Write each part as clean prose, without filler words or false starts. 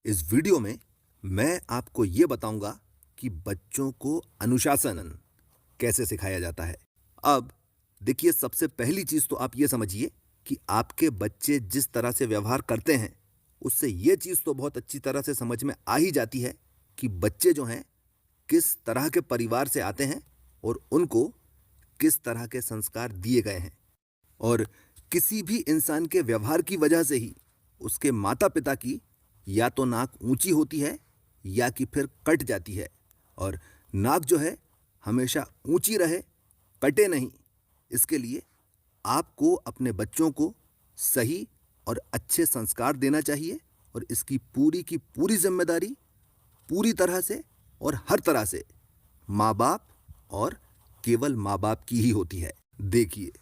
इस वीडियो में मैं आपको ये बताऊंगा कि बच्चों को अनुशासन कैसे सिखाया जाता है। अब देखिए, सबसे पहली चीज तो आप ये समझिए कि आपके बच्चे जिस तरह से व्यवहार करते हैं, उससे ये चीज तो बहुत अच्छी तरह से समझ में आ ही जाती है कि बच्चे जो हैं किस तरह के परिवार से आते हैं और उनको किस तरह के संस्कार दिए गए हैं। और किसी भी इंसान के व्यवहार की वजह से ही उसके माता पिता की या तो नाक ऊंची होती है या कि फिर कट जाती है। और नाक जो है हमेशा ऊंची रहे, कटे नहीं, इसके लिए आपको अपने बच्चों को सही और अच्छे संस्कार देना चाहिए। और इसकी पूरी की पूरी जिम्मेदारी पूरी तरह से और हर तरह से माँ बाप और केवल माँ बाप की ही होती है। देखिए,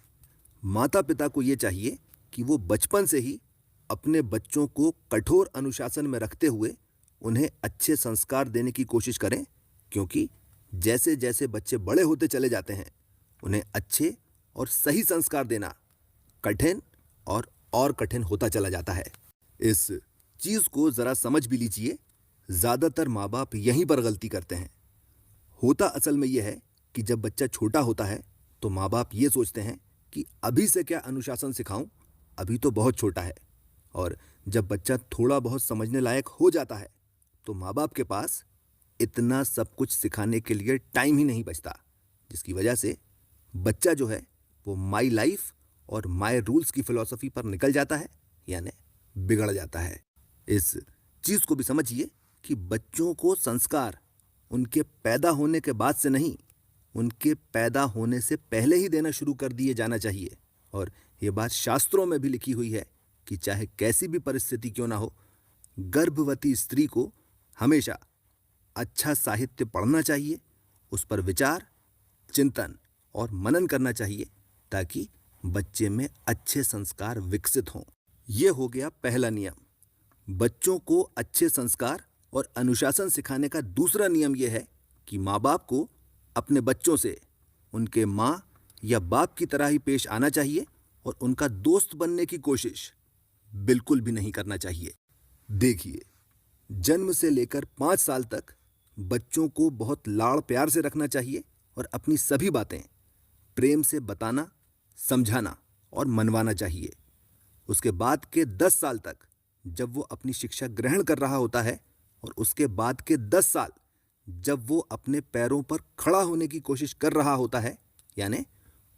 माता पिता को यह चाहिए कि वो बचपन से ही अपने बच्चों को कठोर अनुशासन में रखते हुए उन्हें अच्छे संस्कार देने की कोशिश करें, क्योंकि जैसे जैसे बच्चे बड़े होते चले जाते हैं उन्हें अच्छे और सही संस्कार देना कठिन और कठिन होता चला जाता है। इस चीज को जरा समझ भी लीजिए, ज्यादातर माँ बाप यहीं पर गलती करते हैं। होता असल में यह है कि जब बच्चा छोटा होता है तो माँ बाप ये सोचते हैं कि अभी से क्या अनुशासन सिखाऊं, अभी तो बहुत छोटा है। और जब बच्चा थोड़ा बहुत समझने लायक हो जाता है तो माँ बाप के पास इतना सब कुछ सिखाने के लिए टाइम ही नहीं बचता, जिसकी वजह से बच्चा जो है वो माई लाइफ और माई रूल्स की फिलॉसफी पर निकल जाता है, यानी बिगड़ जाता है। इस चीज को भी समझिए कि बच्चों को संस्कार उनके पैदा होने के बाद से नहीं, उनके पैदा होने से पहले ही देना शुरू कर दिए जाना चाहिए। और यह बात शास्त्रों में भी लिखी हुई है कि चाहे कैसी भी परिस्थिति क्यों ना हो, गर्भवती स्त्री को हमेशा अच्छा साहित्य पढ़ना चाहिए, उस पर विचार, चिंतन और मनन करना चाहिए, ताकि बच्चे में अच्छे संस्कार विकसित हों। यह हो गया पहला नियम। बच्चों को अच्छे संस्कार और अनुशासन सिखाने का दूसरा नियम यह है कि माँ बाप को अपने बच्चों से उनके माँ या बाप की तरह ही पेश आना चाहिए और उनका दोस्त बनने की कोशिश बिल्कुल भी नहीं करना चाहिए। देखिए, जन्म से लेकर 5 साल तक बच्चों को बहुत लाड़ प्यार से रखना चाहिए और अपनी सभी बातें प्रेम से बताना, समझाना और मनवाना चाहिए। उसके बाद के 10 साल तक जब वो अपनी शिक्षा ग्रहण कर रहा होता है और उसके बाद के 10 साल जब वो अपने पैरों पर खड़ा होने की कोशिश कर रहा होता है, यानी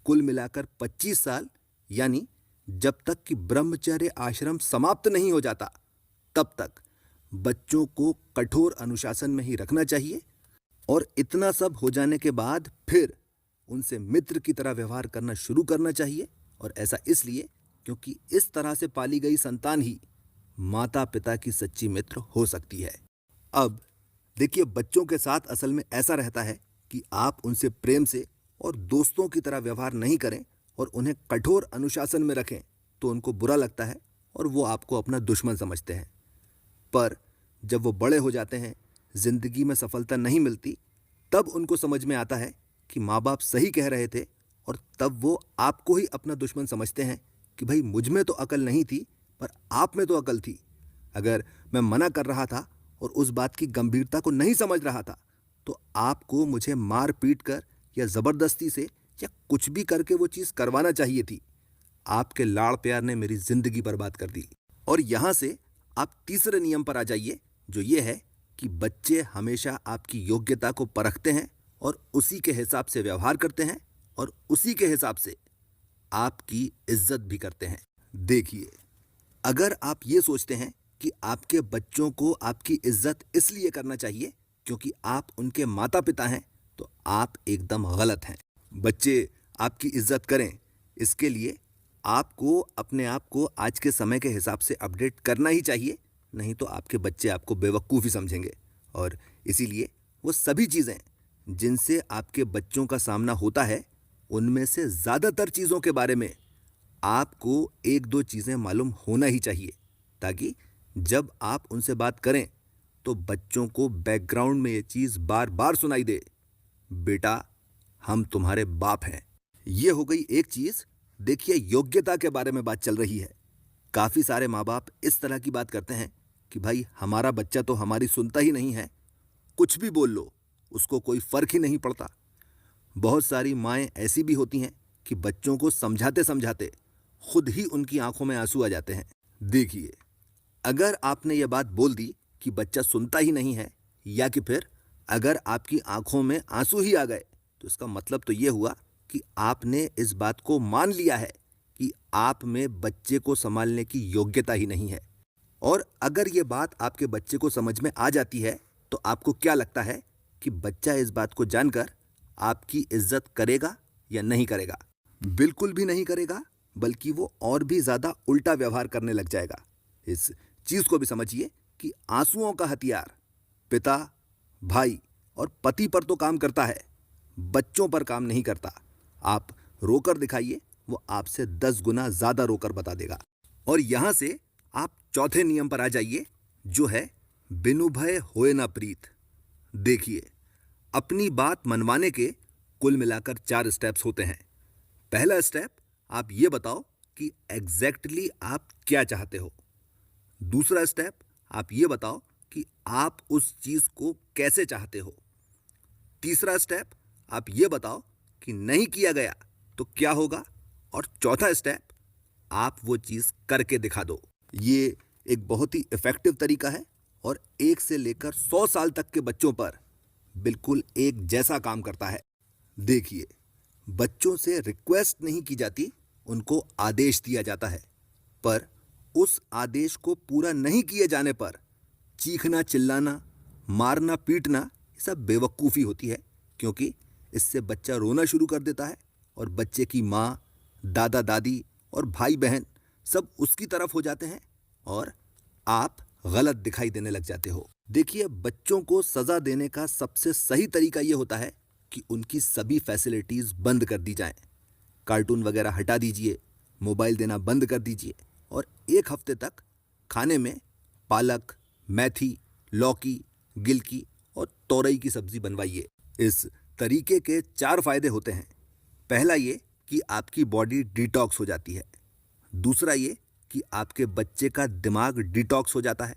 कुल मिलाकर 25 साल, यानी जब तक कि ब्रह्मचर्य आश्रम समाप्त नहीं हो जाता, तब तक बच्चों को कठोर अनुशासन में ही रखना चाहिए। और इतना सब हो जाने के बाद फिर उनसे मित्र की तरह व्यवहार करना शुरू करना चाहिए। और ऐसा इसलिए क्योंकि इस तरह से पाली गई संतान ही माता पिता की सच्ची मित्र हो सकती है। अब देखिए, बच्चों के साथ असल में ऐसा रहता है कि आप उनसे प्रेम से और दोस्तों की तरह व्यवहार नहीं करें और उन्हें कठोर अनुशासन में रखें तो उनको बुरा लगता है और वो आपको अपना दुश्मन समझते हैं। पर जब वो बड़े हो जाते हैं, जिंदगी में सफलता नहीं मिलती, तब उनको समझ में आता है कि माँ बाप सही कह रहे थे। और तब वो आपको ही अपना दुश्मन समझते हैं कि भाई, मुझ में तो अकल नहीं थी पर आप में तो अकल थी। अगर मैं मना कर रहा था और उस बात की गंभीरता को नहीं समझ रहा था तो आपको मुझे मार पीट कर या जबरदस्ती से या कुछ भी करके वो चीज करवाना चाहिए थी। आपके लाड़ प्यार ने मेरी जिंदगी बर्बाद कर दी। और यहां से आप तीसरे नियम पर आ जाइए, जो ये है कि बच्चे हमेशा आपकी योग्यता को परखते हैं और उसी के हिसाब से व्यवहार करते हैं और उसी के हिसाब से आपकी इज्जत भी करते हैं। देखिए, अगर आप ये सोचते हैं कि आपके बच्चों को आपकी इज्जत इसलिए करना चाहिए क्योंकि आप उनके माता पिता हैं, तो आप एकदम गलत हैं। बच्चे आपकी इज्जत करें, इसके लिए आपको अपने आप को आज के समय के हिसाब से अपडेट करना ही चाहिए, नहीं तो आपके बच्चे आपको बेवकूफ़ ही समझेंगे। और इसीलिए वो सभी चीज़ें जिनसे आपके बच्चों का सामना होता है, उनमें से ज़्यादातर चीज़ों के बारे में आपको 1-2 चीज़ें मालूम होना ही चाहिए, ताकि जब आप उनसे बात करें तो बच्चों को बैकग्राउंड में ये चीज़ बार बार सुनाई दे, बेटा, हम तुम्हारे बाप हैं। ये हो गई एक चीज़। देखिए, योग्यता के बारे में बात चल रही है। काफ़ी सारे माँ बाप इस तरह की बात करते हैं कि भाई हमारा बच्चा तो हमारी सुनता ही नहीं है, कुछ भी बोल लो उसको कोई फर्क ही नहीं पड़ता। बहुत सारी माएं ऐसी भी होती हैं कि बच्चों को समझाते समझाते खुद ही उनकी आंखों में आंसू आ जाते हैं। देखिए, अगर आपने ये बात बोल दी कि बच्चा सुनता ही नहीं है, या कि फिर अगर आपकी आंखों में आंसू ही आ गए, तो इसका मतलब तो ये हुआ कि आपने इस बात को मान लिया है कि आप में बच्चे को संभालने की योग्यता ही नहीं है। और अगर ये बात आपके बच्चे को समझ में आ जाती है, तो आपको क्या लगता है कि बच्चा इस बात को जानकर आपकी इज्जत करेगा या नहीं करेगा? बिल्कुल भी नहीं करेगा, बल्कि वो और भी ज्यादा उल्टा व्यवहार करने लग जाएगा। इस चीज को भी समझिए कि आंसुओं का हथियार पिता, भाई और पति पर तो काम करता है, बच्चों पर काम नहीं करता। आप रोकर दिखाइए, वो आपसे 10 गुना ज्यादा रोकर बता देगा। और यहां से आप चौथे नियम पर आ जाइए, जो है बिनु भय होए ना प्रीत। देखिए, अपनी बात मनवाने के कुल मिलाकर 4 स्टेप्स होते हैं। पहला स्टेप, आप ये बताओ कि एग्जैक्टली आप क्या चाहते हो। दूसरा स्टेप, आप ये बताओ कि आप उस चीज को कैसे चाहते हो। तीसरा स्टेप, आप ये बताओ कि नहीं किया गया तो क्या होगा। और चौथा स्टेप, आप वो चीज करके दिखा दो। ये एक बहुत ही इफेक्टिव तरीका है और 1 से लेकर 100 साल तक के बच्चों पर बिल्कुल एक जैसा काम करता है। देखिए, बच्चों से रिक्वेस्ट नहीं की जाती, उनको आदेश दिया जाता है। पर उस आदेश को पूरा नहीं किए जाने पर चीखना, चिल्लाना, मारना, पीटना, ये सब बेवकूफ़ी होती है, क्योंकि इससे बच्चा रोना शुरू कर देता है और बच्चे की माँ, दादा दादी और भाई बहन सब उसकी तरफ हो जाते हैं और आप गलत दिखाई देने लग जाते हो। देखिए, बच्चों को सज़ा देने का सबसे सही तरीका ये होता है कि उनकी सभी फैसिलिटीज़ बंद कर दी जाएं। कार्टून वगैरह हटा दीजिए, मोबाइल देना बंद कर दीजिए और 1 हफ्ते तक खाने में पालक, मेथी, लौकी, गिलकी और तोरई की सब्जी बनवाइए। इस तरीके के 4 फायदे होते हैं। पहला ये कि आपकी बॉडी डिटॉक्स हो जाती है। दूसरा ये कि आपके बच्चे का दिमाग डिटॉक्स हो जाता है।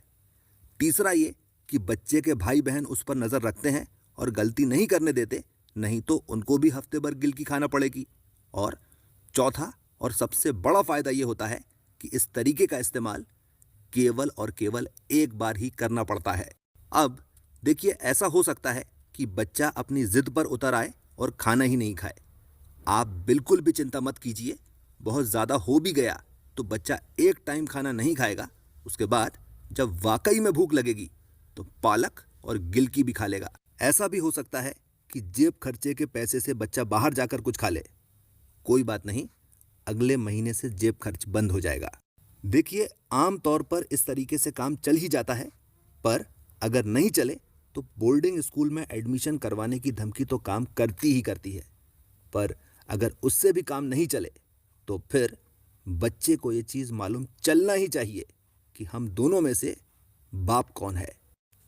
तीसरा ये कि बच्चे के भाई बहन उस पर नज़र रखते हैं और गलती नहीं करने देते, नहीं तो उनको भी हफ्ते भर गिलकी खाना पड़ेगी। और चौथा और सबसे बड़ा फायदा ये होता है कि इस तरीके का इस्तेमाल केवल और केवल एक बार ही करना पड़ता है। अब देखिए, ऐसा हो सकता है कि बच्चा अपनी जिद पर उतर आए और खाना ही नहीं खाए। आप बिल्कुल भी चिंता मत कीजिए, बहुत ज़्यादा हो भी गया तो बच्चा एक टाइम खाना नहीं खाएगा, उसके बाद जब वाकई में भूख लगेगी तो पालक और गिलकी भी खा लेगा। ऐसा भी हो सकता है कि जेब खर्चे के पैसे से बच्चा बाहर जाकर कुछ खा ले। कोई बात नहीं, अगले महीने से जेब खर्च बंद हो जाएगा। देखिए, आम तौर पर इस तरीके से काम चल ही जाता है, पर अगर नहीं चले तो बोर्डिंग स्कूल में एडमिशन करवाने की धमकी तो काम करती ही करती है। पर अगर उससे भी काम नहीं चले तो फिर बच्चे को ये चीज़ मालूम चलना ही चाहिए कि हम दोनों में से बाप कौन है।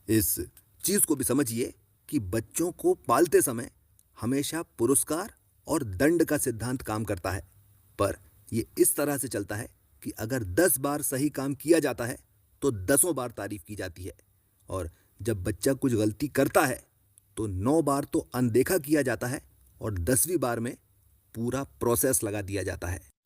इस चीज़ को भी समझिए कि बच्चों को पालते समय हमेशा पुरस्कार और दंड का सिद्धांत काम करता है, पर ये इस तरह से चलता है कि अगर 10 बार सही काम किया जाता है तो 10 बार तारीफ की जाती है, और जब बच्चा कुछ गलती करता है तो 9 बार तो अनदेखा किया जाता है और 10वीं बार में पूरा प्रोसेस लगा दिया जाता है।